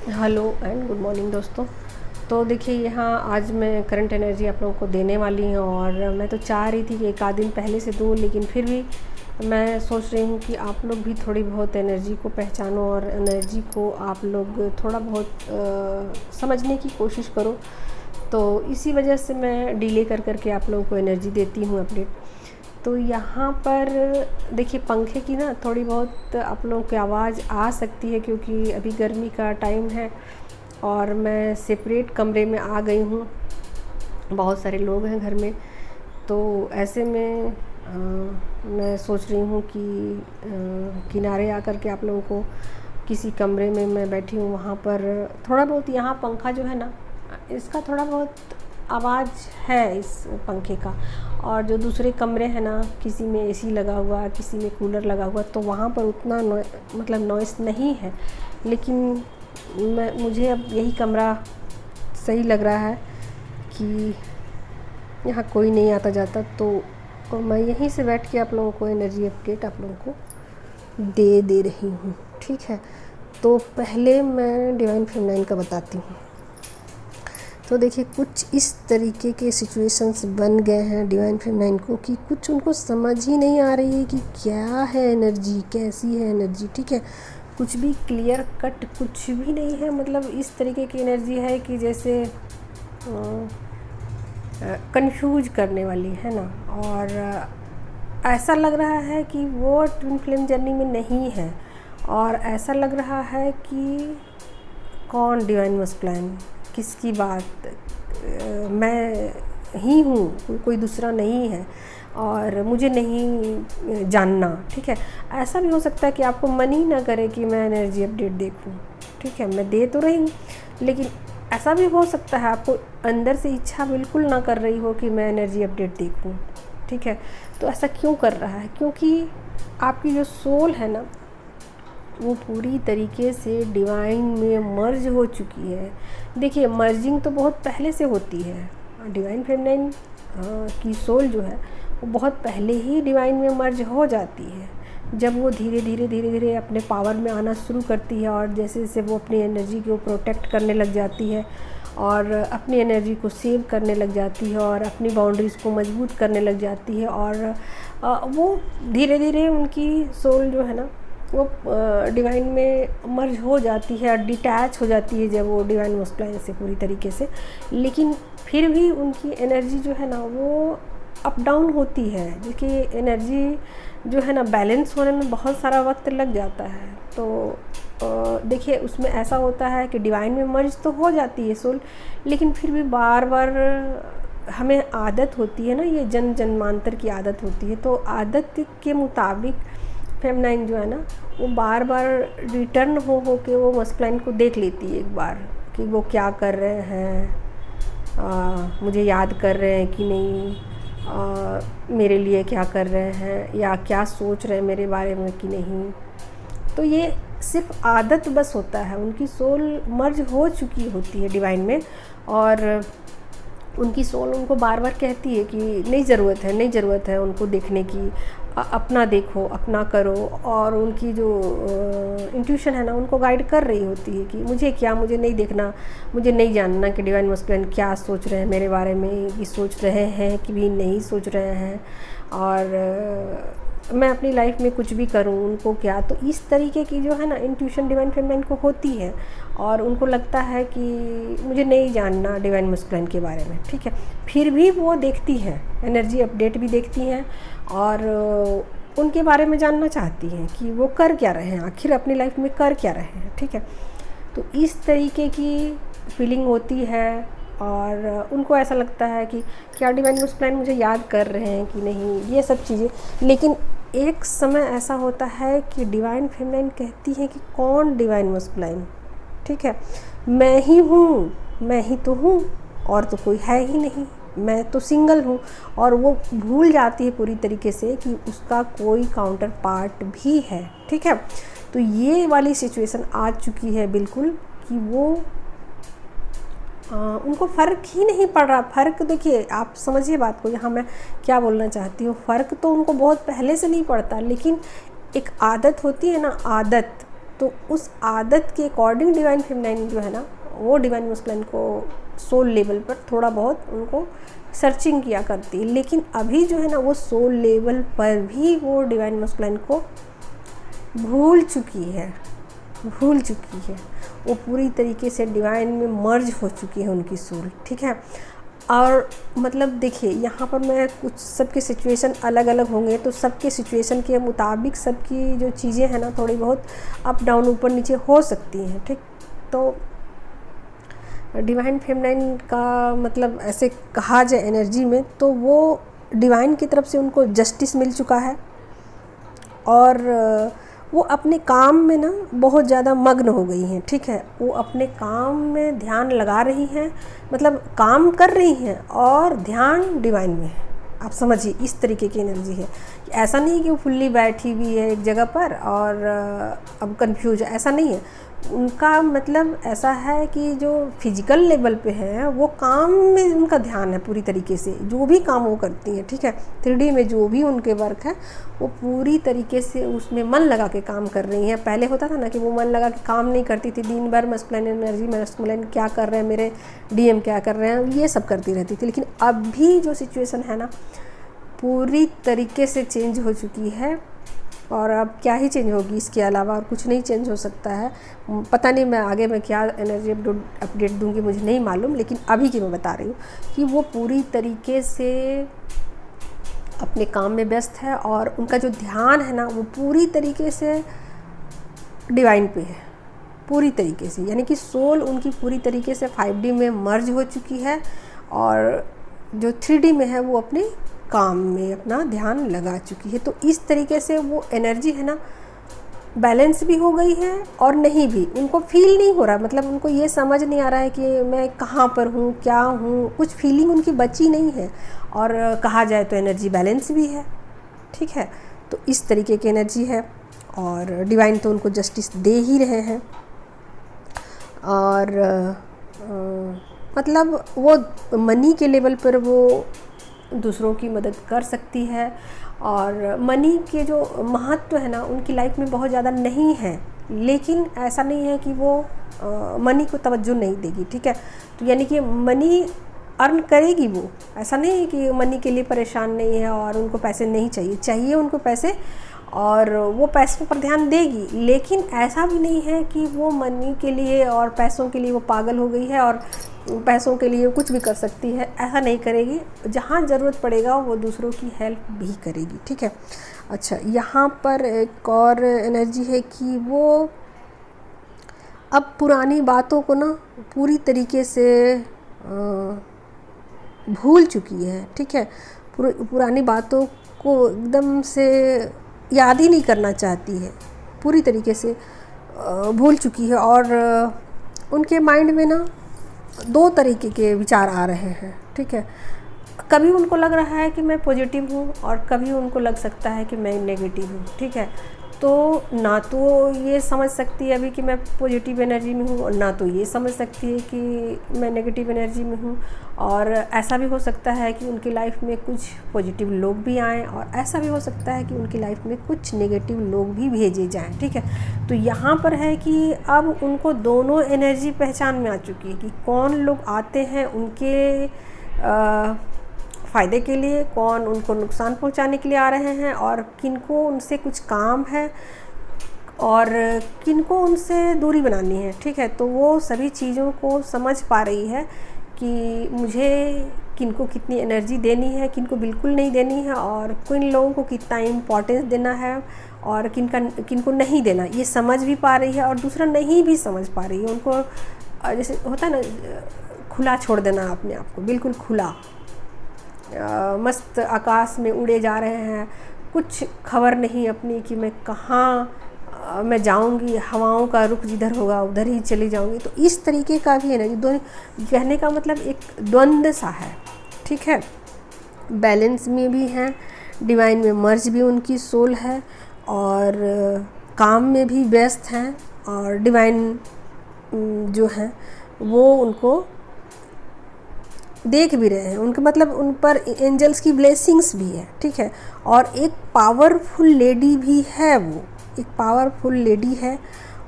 Hello and good morning दोस्तों। तो देखिए, यहाँ आज मैं करंट एनर्जी आप लोगों को देने वाली हूँ और मैं तो चाह रही थी कि एक आध दिन पहले से दूँ, लेकिन फिर भी मैं सोच रही हूँ कि आप लोग भी थोड़ी बहुत एनर्जी को पहचानो और एनर्जी को आप लोग थोड़ा बहुत समझने की कोशिश करो। तो इसी वजह से मैं डिले कर करके आप लोगों को एनर्जी देती हूँ अपडेट। तो यहाँ पर देखिए, पंखे की ना थोड़ी बहुत आप लोगों की आवाज़ आ सकती है क्योंकि अभी गर्मी का टाइम है और मैं सेपरेट कमरे में आ गई हूँ। बहुत सारे लोग हैं घर में, तो ऐसे में मैं सोच रही हूँ कि किनारे आकर के आप लोगों को किसी कमरे में मैं बैठी हूँ, वहाँ पर थोड़ा बहुत यहाँ पंखा जो है ना, इसका थोड़ा बहुत आवाज़ है इस पंखे का। और जो दूसरे कमरे हैं ना, किसी में एसी लगा हुआ, किसी में कूलर लगा हुआ, तो वहाँ पर उतना मतलब नॉइस नहीं है। लेकिन मुझे अब यही कमरा सही लग रहा है कि यहाँ कोई नहीं आता जाता, तो मैं यहीं से बैठ के आप लोगों को एनर्जी अपडेट आप लोगों को दे रही हूँ। ठीक है, तो पहले मैं डिवाइन फेमिनाइन का बताती हूँ। तो देखिए, कुछ इस तरीके के सिचुएशंस बन गए हैं डिवाइन फेमिनाइन को कि कुछ उनको समझ ही नहीं आ रही है कि क्या है एनर्जी, कैसी है एनर्जी। ठीक है, कुछ भी क्लियर कट कुछ भी नहीं है। मतलब इस तरीके की एनर्जी है कि जैसे कंफ्यूज करने वाली है ना। और ऐसा लग रहा है कि वो ट्विन फ्लेम जर्नी में नहीं है, और ऐसा लग रहा है कि कौन डिवाइन मस्कुलाइन, किसकी बात, मैं ही हूँ, कोई दूसरा नहीं है और मुझे नहीं जानना। ठीक है, ऐसा भी हो सकता है कि आपको मन ही ना करे कि मैं एनर्जी अपडेट देखूँ। ठीक है, मैं दे तो रही हूँ, लेकिन ऐसा भी हो सकता है आपको अंदर से इच्छा बिल्कुल ना कर रही हो कि मैं एनर्जी अपडेट देखूँ। ठीक है, तो ऐसा क्यों कर रहा है? क्योंकि आपकी जो सोल है ना, वो पूरी तरीके से डिवाइन में मर्ज हो चुकी है। देखिए, मर्जिंग तो बहुत पहले से होती है। डिवाइन फेमिनाइन की सोल जो है वो बहुत पहले ही डिवाइन में मर्ज हो जाती है, जब वो धीरे धीरे अपने पावर में आना शुरू करती है और जैसे जैसे वो अपनी एनर्जी को प्रोटेक्ट करने लग जाती है और अपनी एनर्जी को सेव करने लग जाती है और अपनी बाउंड्रीज़ को मजबूत करने लग जाती है। और वो धीरे धीरे उनकी सोल जो है ना, वो डिवाइन में मर्ज हो जाती है और डिटैच हो जाती है जब वो डिवाइन मस्कुलाइन से पूरी तरीके से। लेकिन फिर भी उनकी एनर्जी जो है ना, वो अप डाउन होती है, जिसकी एनर्जी जो है ना बैलेंस होने में बहुत सारा वक्त लग जाता है। तो देखिए, उसमें ऐसा होता है कि डिवाइन में मर्ज तो हो जाती है सोल, लेकिन फिर भी बार बार हमें आदत होती है ना, ये जन्मांतर की आदत होती है। तो आदत के मुताबिक फेमिनाइन जो है ना, वो बार बार रिटर्न हो के वो मस्कुलाइन को देख लेती है एक बार कि वो क्या कर रहे हैं, मुझे याद कर रहे हैं कि नहीं, मेरे लिए क्या कर रहे हैं या क्या सोच रहे हैं मेरे बारे में कि नहीं। तो ये सिर्फ आदत बस होता है। उनकी सोल मर्ज हो चुकी होती है डिवाइन में, और उनकी सोल उनको बार बार कहती है कि नहीं ज़रूरत है उनको देखने की, अपना देखो, अपना करो। और उनकी जो इंट्यूशन है ना, उनको गाइड कर रही होती है कि मुझे नहीं देखना, मुझे नहीं जानना कि डिवाइन मस्कुलाइन क्या सोच रहे हैं मेरे बारे में, कि सोच रहे हैं कि भी नहीं सोच रहे हैं, और मैं अपनी लाइफ में कुछ भी करूं उनको क्या। तो इस तरीके की जो है ना इंट्यूशन डिवाइन फेमिनाइन को होती है, और उनको लगता है कि मुझे नहीं जानना डिवाइन मस्कुलाइन के बारे में। ठीक है, फिर भी वो देखती हैं, एनर्जी अपडेट भी देखती हैं और उनके बारे में जानना चाहती हैं कि वो कर क्या रहे हैं, आखिर अपनी लाइफ में कर क्या रहे हैं। ठीक है, तो इस तरीके की फीलिंग होती है और उनको ऐसा लगता है कि क्या डिवाइन मस्कुलाइन मुझे याद कर रहे हैं कि नहीं, ये सब चीज़ें। लेकिन एक समय ऐसा होता है कि डिवाइन फेमिनाइन कहती है कि कौन डिवाइन मस्कुलाइन। ठीक है, मैं ही हूँ, मैं ही तो हूँ, और तो कोई है ही नहीं, मैं तो सिंगल हूँ। और वो भूल जाती है पूरी तरीके से कि उसका कोई काउंटर पार्ट भी है। ठीक है, तो ये वाली सिचुएशन आ चुकी है बिल्कुल कि वो उनको फ़र्क ही नहीं पड़ रहा। फ़र्क देखिए, आप समझिए बात को, यहाँ मैं क्या बोलना चाहती हूँ। फ़र्क तो उनको बहुत पहले से नहीं पड़ता, लेकिन एक आदत होती है ना, आदत तो उस आदत के अकॉर्डिंग डिवाइन फेमिनाइन जो है ना, वो डिवाइन मस्कुलाइन को सोल लेवल पर थोड़ा बहुत उनको सर्चिंग किया करती है। लेकिन अभी जो है ना, वो सोल लेवल पर भी वो डिवाइन मस्कुलाइन को भूल चुकी है। वो पूरी तरीके से डिवाइन में मर्ज हो चुकी है उनकी सोल, ठीक है। और मतलब देखिए, यहाँ पर मैं कुछ सबके सिचुएशन अलग अलग होंगे, तो सबके सिचुएशन के मुताबिक सबकी जो चीज़ें हैं ना, थोड़ी बहुत अप डाउन ऊपर नीचे हो सकती हैं, ठीक। तो डिवाइन फेमिनाइन का मतलब ऐसे कहा जाए एनर्जी में, तो वो डिवाइन की तरफ से उनको जस्टिस मिल चुका है और वो अपने काम में ना बहुत ज़्यादा मग्न हो गई हैं, ठीक है। वो अपने काम में ध्यान लगा रही हैं, मतलब काम कर रही हैं और ध्यान डिवाइन में है। आप समझिए, इस तरीके की एनर्जी है। ऐसा नहीं कि वो फुल्ली बैठी हुई है एक जगह पर और अब कंफ्यूज है, ऐसा नहीं है। उनका मतलब ऐसा है कि जो फिजिकल लेवल पे है, वो काम में उनका ध्यान है पूरी तरीके से, जो भी काम वो करती हैं, ठीक है। 3D में जो भी उनके वर्क है, वो पूरी तरीके से उसमें मन लगा के काम कर रही हैं। पहले होता था ना कि वो मन लगा के काम नहीं करती थी, दिन भर मस्कुलाइन एनर्जी, मस्कुलाइन क्या कर रहे हैं, मेरे DM क्या कर रहे हैं, ये सब करती रहती थी। लेकिन अभी जो सिचुएशन है ना, पूरी तरीके से चेंज हो चुकी है। और अब क्या ही चेंज होगी, इसके अलावा और कुछ नहीं चेंज हो सकता है। पता नहीं मैं आगे मैं क्या एनर्जी अपडेट दूंगी, मुझे नहीं मालूम, लेकिन अभी की मैं बता रही हूँ कि वो पूरी तरीके से अपने काम में व्यस्त है और उनका जो ध्यान है ना, वो पूरी तरीके से डिवाइन पे है, पूरी तरीके से। यानी कि सोल उनकी पूरी तरीके से 5D में मर्ज हो चुकी है और जो 3D में है, वो अपने काम में अपना ध्यान लगा चुकी है। तो इस तरीके से वो एनर्जी है ना, बैलेंस भी हो गई है और नहीं भी, उनको फील नहीं हो रहा, मतलब उनको ये समझ नहीं आ रहा है कि मैं कहाँ पर हूँ, क्या हूँ, कुछ फीलिंग उनकी बची नहीं है। और कहा जाए तो एनर्जी बैलेंस भी है, ठीक है। तो इस तरीके की एनर्जी है और डिवाइन तो उनको जस्टिस दे ही रहे हैं। और मतलब वो मनी के लेवल पर वो दूसरों की मदद कर सकती है और मनी के जो महत्व है ना, उनकी लाइफ में बहुत ज़्यादा नहीं है। लेकिन ऐसा नहीं है कि वो मनी को तवज्जो नहीं देगी, ठीक है। तो यानी कि मनी अर्न करेगी वो, ऐसा नहीं है कि मनी के लिए परेशान नहीं है और उनको पैसे नहीं चाहिए उनको पैसे, और वो पैसों पर ध्यान देगी। लेकिन ऐसा भी नहीं है कि वो मनी के लिए और पैसों के लिए वो पागल हो गई है और पैसों के लिए कुछ भी कर सकती है, ऐसा नहीं करेगी। जहाँ ज़रूरत पड़ेगा वो दूसरों की हेल्प भी करेगी, ठीक है। अच्छा, यहाँ पर एक और एनर्जी है कि वो अब पुरानी बातों को ना पूरी तरीके से भूल चुकी है, ठीक है। पुरानी बातों को एकदम से याद ही नहीं करना चाहती है, पूरी तरीके से भूल चुकी है। और उनके माइंड में ना 2 तरीके के विचार आ रहे हैं, ठीक है। कभी उनको लग रहा है कि मैं पॉजिटिव हूँ और कभी उनको लग सकता है कि मैं नेगेटिव हूँ, ठीक है। तो ना तो ये समझ सकती है अभी कि मैं पॉजिटिव एनर्जी में हूँ और ना तो ये समझ सकती है कि मैं नेगेटिव एनर्जी में हूँ। और ऐसा भी हो सकता है कि उनकी लाइफ में कुछ पॉजिटिव लोग भी आएँ और ऐसा भी हो सकता है कि उनकी लाइफ में कुछ नेगेटिव लोग भी भेजे जाएँ, ठीक है। तो यहाँ पर है कि अब उनको दोनों एनर्जी पहचान में आ चुकी है कि कौन लोग आते हैं उनके फ़ायदे के लिए, कौन उनको नुकसान पहुंचाने के लिए आ रहे हैं और किनको उनसे कुछ काम है और किनको उनसे दूरी बनानी है, ठीक है। तो वो सभी चीज़ों को समझ पा रही है कि मुझे किनको कितनी एनर्जी देनी है, किनको बिल्कुल नहीं देनी है और किन लोगों को कितना इम्पोर्टेंस देना है और किनको नहीं देना, ये समझ भी पा रही है। और दूसरा नहीं भी समझ पा रही है, उनको जैसे होता है ना, खुला छोड़ देना अपने आप को, बिल्कुल खुला, मस्त आकाश में उड़े जा रहे हैं, कुछ खबर नहीं अपनी कि मैं कहाँ मैं जाऊंगी, हवाओं का रुख जिधर होगा उधर ही चली जाऊंगी। तो इस तरीके का भी एनर्जी, दोनों कहने का मतलब एक द्वंद्व सा है, ठीक है। बैलेंस में भी हैं, डिवाइन में मर्ज भी उनकी सोल है और काम में भी व्यस्त हैं और डिवाइन जो है वो उनको देख भी रहे हैं, उनके मतलब उन पर एंजल्स की ब्लेसिंग्स भी है, ठीक है। और एक पावरफुल लेडी भी है, वो एक पावरफुल लेडी है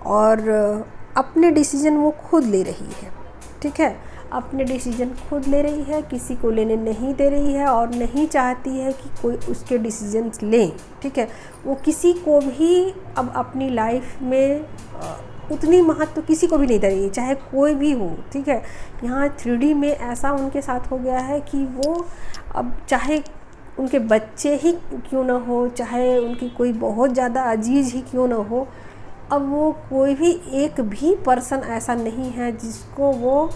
और अपने डिसीजन वो खुद ले रही है, ठीक है, अपने डिसीजन खुद ले रही है, किसी को लेने नहीं दे रही है और नहीं चाहती है कि कोई उसके डिसीजंस ले, ठीक है। वो किसी को भी अब अपनी लाइफ में उतनी महत्व किसी को भी नहीं दे रही है, चाहे कोई भी हो, ठीक है। यहाँ 3D में ऐसा उनके साथ हो गया है कि वो अब चाहे उनके बच्चे ही क्यों ना हो, चाहे उनकी कोई बहुत ज़्यादा अजीज ही क्यों ना हो, अब वो कोई भी एक भी पर्सन ऐसा नहीं है जिसको वो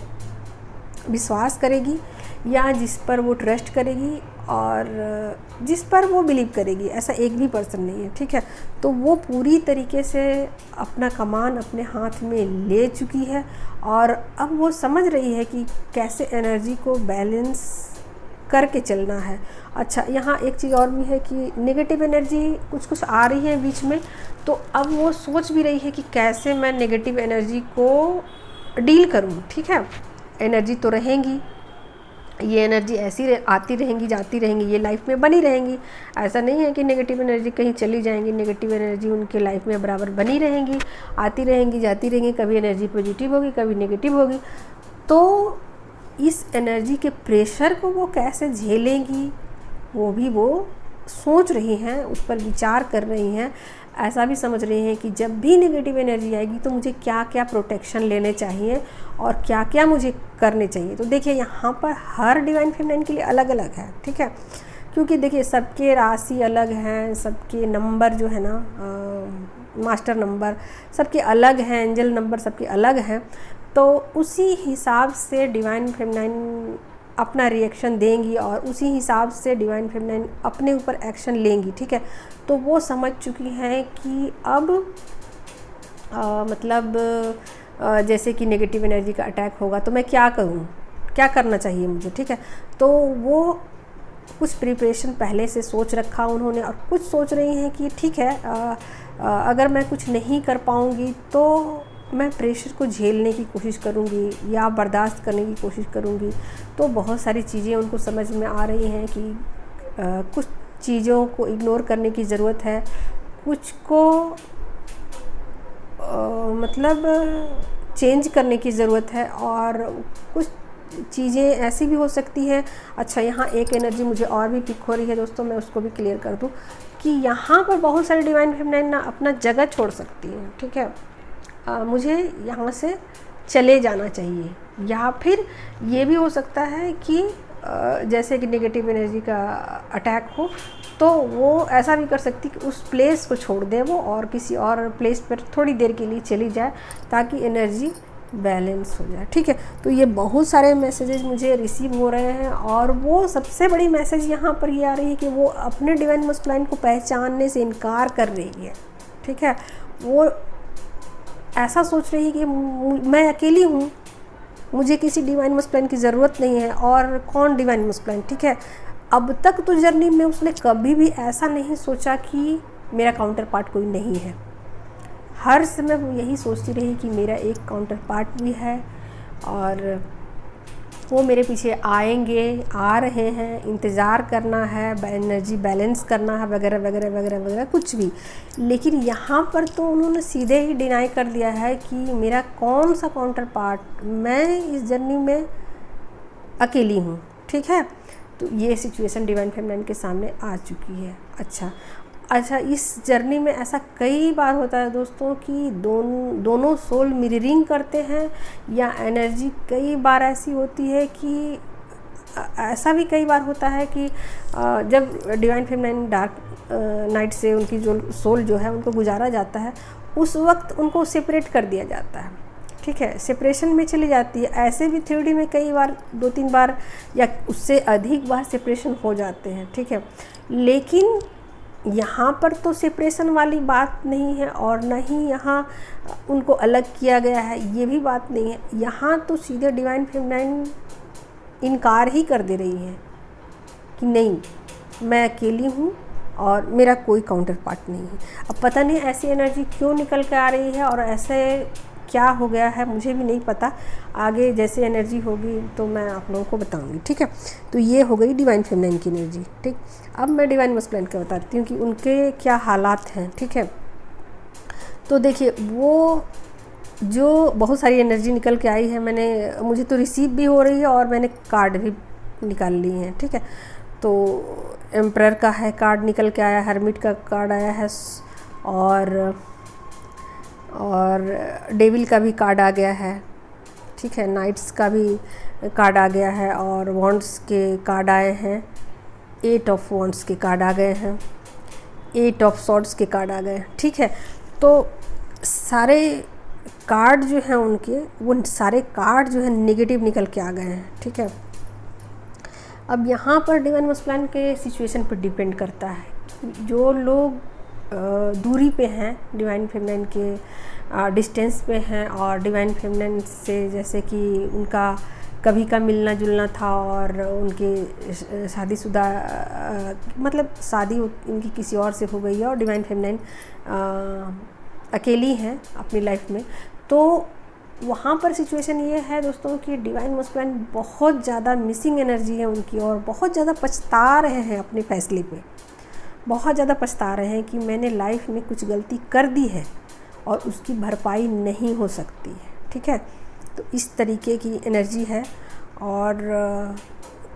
विश्वास करेगी या जिस पर वो ट्रस्ट करेगी और जिस पर वो बिलीव करेगी, ऐसा एक भी पर्सन नहीं है, ठीक है। तो वो पूरी तरीके से अपना कमान अपने हाथ में ले चुकी है और अब वो समझ रही है कि कैसे एनर्जी को बैलेंस करके चलना है। अच्छा, यहाँ एक चीज़ और भी है कि नेगेटिव एनर्जी कुछ आ रही है बीच में, तो अब वो सोच भी रही है कि कैसे मैं नेगेटिव एनर्जी को डील करूँ, ठीक है। एनर्जी तो रहेंगी, ये एनर्जी ऐसी आती रहेंगी जाती रहेंगी, ये लाइफ में बनी रहेंगी। ऐसा नहीं है कि नेगेटिव एनर्जी कहीं चली जाएंगी, नेगेटिव एनर्जी उनके लाइफ में बराबर बनी रहेंगी, आती रहेंगी जाती रहेंगी, कभी एनर्जी पॉजिटिव होगी कभी नेगेटिव होगी। तो इस एनर्जी के प्रेशर को वो कैसे झेलेंगी वो भी वो सोच रही हैं, उस पर विचार कर रही हैं। ऐसा भी समझ रही हैं कि जब भी नेगेटिव एनर्जी आएगी तो मुझे क्या क्या प्रोटेक्शन लेने चाहिए और क्या क्या मुझे करने चाहिए। तो देखिए यहाँ पर हर डिवाइन फेमिनाइन के लिए अलग अलग है, ठीक है, क्योंकि देखिए सबके राशि अलग हैं, सबके नंबर जो है ना मास्टर नंबर सबके अलग हैं, एंजल नंबर सबके अलग हैं। तो उसी हिसाब से डिवाइन फेमिनाइन अपना रिएक्शन देंगी और उसी हिसाब से डिवाइन फेमिनाइन अपने ऊपर एक्शन लेंगी, ठीक है। तो वो समझ चुकी हैं कि अब जैसे कि नेगेटिव एनर्जी का अटैक होगा तो मैं क्या करूँ, क्या करना चाहिए मुझे, ठीक है। तो वो कुछ प्रिपरेशन पहले से सोच रखा उन्होंने और कुछ सोच रही हैं कि ठीक है अगर मैं कुछ नहीं कर पाऊँगी तो मैं प्रेशर को झेलने की कोशिश करूँगी या बर्दाश्त करने की कोशिश करूँगी। तो बहुत सारी चीज़ें उनको समझ में आ रही हैं कि कुछ चीज़ों को इग्नोर करने की ज़रूरत है, कुछ को चेंज करने की ज़रूरत है और कुछ चीज़ें ऐसी भी हो सकती हैं। अच्छा, यहाँ एक एनर्जी मुझे और भी पिक हो रही है दोस्तों, मैं उसको भी क्लियर कर दूँ कि यहाँ पर बहुत सारे डिवाइन फेमिनाइन ना अपना जगह छोड़ सकती हैं, ठीक है। मुझे यहाँ से चले जाना चाहिए, या फिर ये भी हो सकता है कि जैसे कि नेगेटिव एनर्जी का अटैक हो तो वो ऐसा भी कर सकती कि उस प्लेस को छोड़ दे वो और किसी और प्लेस पर थोड़ी देर के लिए चली जाए ताकि एनर्जी बैलेंस हो जाए, ठीक है। तो ये बहुत सारे मैसेजेस मुझे रिसीव हो रहे हैं और वो सबसे बड़ी मैसेज यहाँ पर ये आ रही है कि वो अपने डिवाइन मस्कुलाइन को पहचानने से इनकार कर रही है, ठीक है। वो ऐसा सोच रही है कि मैं अकेली हूँ, मुझे किसी डिवाइन मस्कुलाइन की ज़रूरत नहीं है। और कौन डिवाइन मस्कुलाइन, ठीक है। अब तक तो जर्नी में उसने कभी भी ऐसा नहीं सोचा कि मेरा काउंटर पार्ट कोई नहीं है। हर समय वो यही सोचती रही कि मेरा एक काउंटर पार्ट भी है और वो मेरे पीछे आएंगे, आ रहे हैं, इंतज़ार करना है, एनर्जी बैलेंस करना है, वगैरह वगैरह वगैरह वगैरह कुछ भी। लेकिन यहाँ पर तो उन्होंने सीधे ही डिनाई कर दिया है कि मेरा कौन सा काउंटर पार्ट, मैं इस जर्नी में अकेली हूँ, ठीक है। तो ये सिचुएशन डिवाइन फेमिनाइन के सामने आ चुकी है। अच्छा, इस जर्नी में ऐसा कई बार होता है दोस्तों कि दोनों सोल मिररिंग करते हैं, या एनर्जी कई बार ऐसी होती है कि ऐसा भी कई बार होता है कि जब डिवाइन फेमिनाइन डार्क नाइट से उनकी जो सोल जो है उनको गुजारा जाता है, उस वक्त उनको सेपरेट कर दिया जाता है, ठीक है, सेपरेशन में चली जाती है। ऐसे भी 3D में कई बार 2-3 बार या उससे अधिक बार सेपरेशन हो जाते हैं, ठीक है। लेकिन यहाँ पर तो सेपरेशन वाली बात नहीं है और न ही यहाँ उनको अलग किया गया है, ये भी बात नहीं है। यहाँ तो सीधे डिवाइन फेमिनाइन इनकार ही कर दे रही है कि नहीं, मैं अकेली हूँ और मेरा कोई काउंटर पार्ट नहीं है। अब पता नहीं ऐसी एनर्जी क्यों निकल के आ रही है और ऐसे क्या हो गया है मुझे भी नहीं पता। आगे जैसे एनर्जी होगी तो मैं आप लोगों को बताऊंगी, ठीक है। तो ये हो गई डिवाइन फेमिनाइन की एनर्जी, ठीक। अब मैं डिवाइन मस्कुलाइन का बताती हूँ कि उनके क्या हालात हैं, ठीक है। तो देखिए वो जो बहुत सारी एनर्जी निकल के आई है, मुझे तो रिसीव भी हो रही है और मैंने कार्ड भी निकाल ली है, ठीक है। तो एम्परर का है कार्ड निकल के आया, हर्मिट का कार्ड आया है, और डेविल का भी कार्ड आ गया है, ठीक है। नाइट्स का भी कार्ड आ गया है और वॉन्ड्स के कार्ड आए हैं, 8 ऑफ वॉन्ड्स के कार्ड आ गए हैं, 8 ऑफ सॉर्ड्स के कार्ड आ गए हैं, ठीक है। तो सारे कार्ड जो हैं उनके, वो सारे कार्ड जो है नेगेटिव निकल के आ गए हैं, ठीक है। अब यहाँ पर डिवाइन मस्कुलाइन के सिचुएशन पर डिपेंड करता है। जो लोग दूरी पे हैं डिवाइन फेमिनाइन के, डिस्टेंस पे हैं और डिवाइन फेमिनाइन से जैसे कि उनका कभी का मिलना जुलना था और उनके शादीशुदा मतलब शादी उनकी किसी और से हो गई है और डिवाइन फेमिनाइन अकेली हैं अपनी लाइफ में, तो वहाँ पर सिचुएशन ये है दोस्तों कि डिवाइन मस्कुलाइन बहुत ज़्यादा मिसिंग एनर्जी है उनकी और बहुत ज़्यादा पछता रहे हैं अपने फैसले पे, बहुत ज़्यादा पछता रहे हैं कि मैंने लाइफ में कुछ गलती कर दी है और उसकी भरपाई नहीं हो सकती है, ठीक है। तो इस तरीके की एनर्जी है और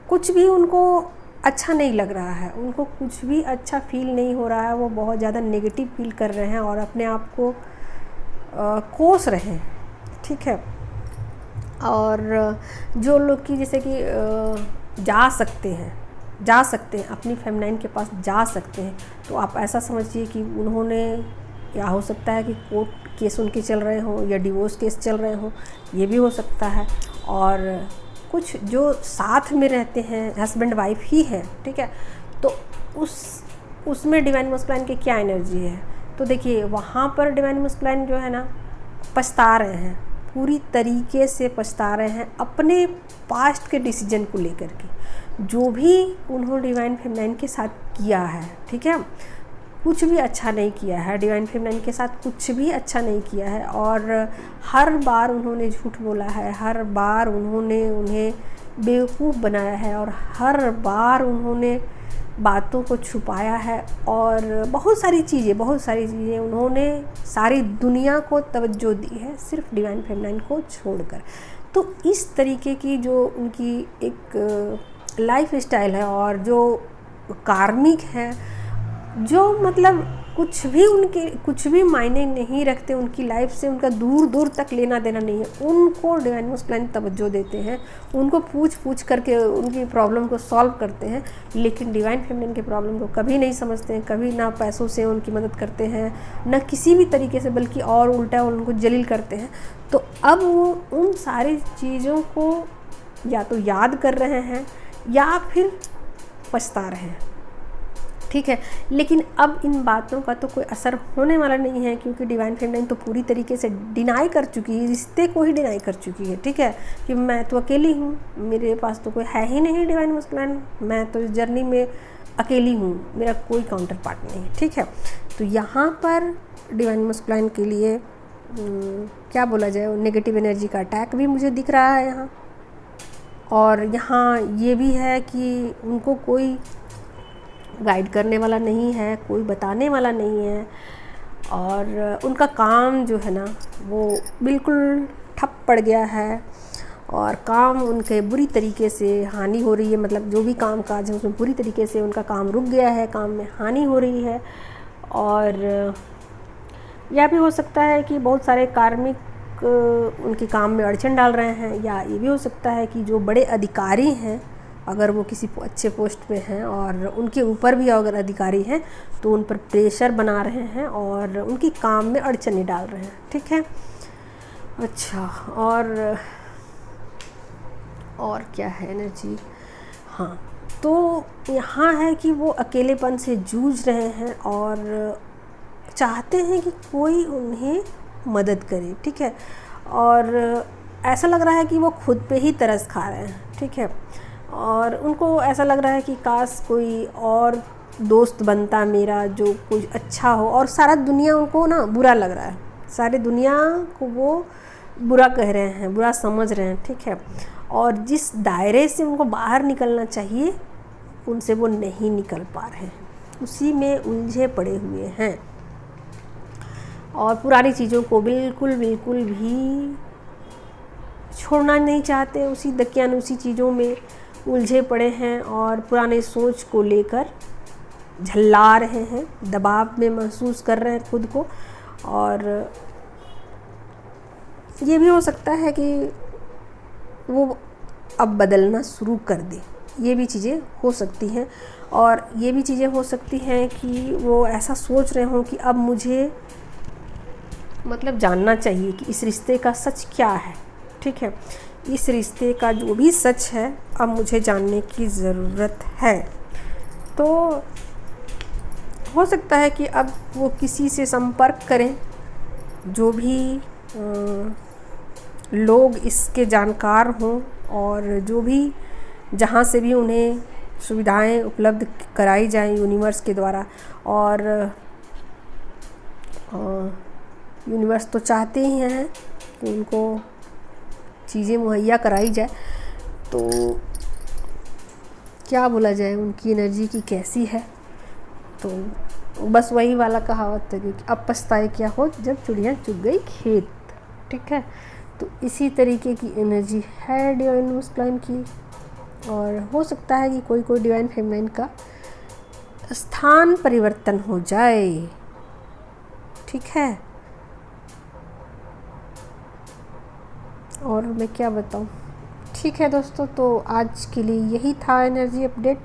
कुछ भी उनको अच्छा नहीं लग रहा है, उनको कुछ भी अच्छा फील नहीं हो रहा है, वो बहुत ज़्यादा नेगेटिव फील कर रहे हैं और अपने आप को कोस रहे हैं, ठीक है। और जो लोग की जैसे कि जा सकते हैं अपनी फेमिनाइन के पास जा सकते हैं, तो आप ऐसा समझिए कि उन्होंने, या हो सकता है कि कोर्ट केस उनके चल रहे हों या डिवोर्स केस चल रहे हों, ये भी हो सकता है। और कुछ जो साथ में रहते हैं हस्बैंड वाइफ ही है, ठीक है, तो उसमें डिवाइन मस्कुलाइन की क्या एनर्जी है। तो देखिए वहाँ पर डिवाइन मस्कुलाइन जो है ना पछता रहे हैं, पूरी तरीके से पछता रहे हैं अपने पास्ट के डिसीजन को लेकर के, जो भी उन्होंने डिवाइन फेमिनाइन के साथ किया है, ठीक है। कुछ भी अच्छा नहीं किया है डिवाइन फेमिनाइन के साथ, कुछ भी अच्छा नहीं किया है और हर बार उन्होंने झूठ बोला है, हर बार उन्होंने उन्हें बेवकूफ़ बनाया है और हर बार उन्होंने बातों को छुपाया है और बहुत सारी चीज़ें उन्होंने सारी दुनिया को तवज्जो दी है, सिर्फ डिवाइन फेमिनाइन को छोड़कर। तो इस तरीके की जो उनकी एक लाइफ स्टाइल है और जो कार्मिक है, जो मतलब कुछ भी मायने नहीं रखते उनकी लाइफ से, उनका दूर दूर तक लेना देना नहीं है, उनको डिवाइन मस्कुलाइन तवज्जो देते हैं, उनको पूछ करके उनकी प्रॉब्लम को सॉल्व करते हैं, लेकिन डिवाइन फेमिनाइन के प्रॉब्लम को कभी नहीं समझते हैं, कभी ना पैसों से उनकी मदद करते हैं, ना किसी भी तरीके से, बल्कि और उल्टा उनको जलील करते हैं। तो अब वो उन सारी चीज़ों को या तो याद कर रहे हैं या फिर पछता रहे हैं, ठीक है। लेकिन अब इन बातों का तो कोई असर होने वाला नहीं है, क्योंकि डिवाइन फेमिनाइन तो पूरी तरीके से डिनाई कर चुकी है, रिश्ते को ही डिनाई कर चुकी है, ठीक है, कि मैं तो अकेली हूँ, मेरे पास तो कोई है ही नहीं डिवाइन मस्कुलाइन, मैं तो इस जर्नी में अकेली हूँ, मेरा कोई काउंटर पार्ट नहीं, ठीक है। तो यहाँ पर डिवाइन मस्कुलाइन के लिए क्या बोला जाए, नेगेटिव एनर्जी का अटैक भी मुझे दिख रहा है यहाँ। और यहाँ ये भी है कि उनको कोई गाइड करने वाला नहीं है, कोई बताने वाला नहीं है और उनका काम जो है ना वो बिल्कुल ठप पड़ गया है और काम उनके बुरी तरीके से हानि हो रही है, मतलब जो भी काम काज है उसमें बुरी तरीके से उनका काम रुक गया है, काम में हानि हो रही है। और यह भी हो सकता है कि बहुत सारे कार्मिक उनके काम में अड़चन डाल रहे हैं, या ये भी हो सकता है कि जो बड़े अधिकारी हैं, अगर वो किसी अच्छे पोस्ट पे हैं और उनके ऊपर भी अगर अधिकारी हैं तो उन पर प्रेशर बना रहे हैं और उनकी काम में अड़चने डाल रहे हैं, ठीक है। अच्छा, और क्या है एनर्जी, हाँ, तो यहाँ है कि वो अकेलेपन से जूझ रहे हैं और चाहते हैं कि कोई उन्हें मदद करे, ठीक है। और ऐसा लग रहा है कि वो खुद पे ही तरस खा रहे हैं, ठीक है, और उनको ऐसा लग रहा है कि काश कोई और दोस्त बनता मेरा जो कुछ अच्छा हो, और सारा दुनिया उनको ना बुरा लग रहा है, सारी दुनिया को वो बुरा कह रहे हैं, बुरा समझ रहे हैं, ठीक है। और जिस दायरे से उनको बाहर निकलना चाहिए उनसे वो नहीं निकल पा रहे हैं, उसी में उलझे पड़े हुए हैं। और पुरानी चीज़ों को बिल्कुल बिल्कुल भी छोड़ना नहीं चाहते, उसी दकियानुसी चीज़ों में उलझे पड़े हैं और पुराने सोच को लेकर झल्ला रहे हैं, दबाव में महसूस कर रहे हैं खुद को। और ये भी हो सकता है कि वो अब बदलना शुरू कर दे, ये भी चीज़ें हो सकती हैं। और ये भी चीज़ें हो सकती हैं कि वो ऐसा सोच रहे हों कि अब मुझे मतलब जानना चाहिए कि इस रिश्ते का सच क्या है। ठीक है, इस रिश्ते का जो भी सच है अब मुझे जानने की ज़रूरत है। तो हो सकता है कि अब वो किसी से संपर्क करें, जो भी लोग इसके जानकार हों और जो भी जहाँ से भी उन्हें सुविधाएं उपलब्ध कराई जाएं यूनिवर्स के द्वारा। और यूनिवर्स तो चाहते ही हैं कि उनको चीज़ें मुहैया कराई जाए। तो क्या बोला जाए, उनकी एनर्जी की कैसी है। तो बस वही वाला कहावत है कि अब पछताए क्या हो जब चिड़िया चुग गई खेत। ठीक है, तो इसी तरीके की एनर्जी है डिवाइन मस्कुलाइन की। और हो सकता है कि कोई डिवाइन फेमिनाइन का स्थान परिवर्तन हो जाए। ठीक है, और मैं क्या बताऊँ। ठीक है दोस्तों, तो आज के लिए यही था एनर्जी अपडेट।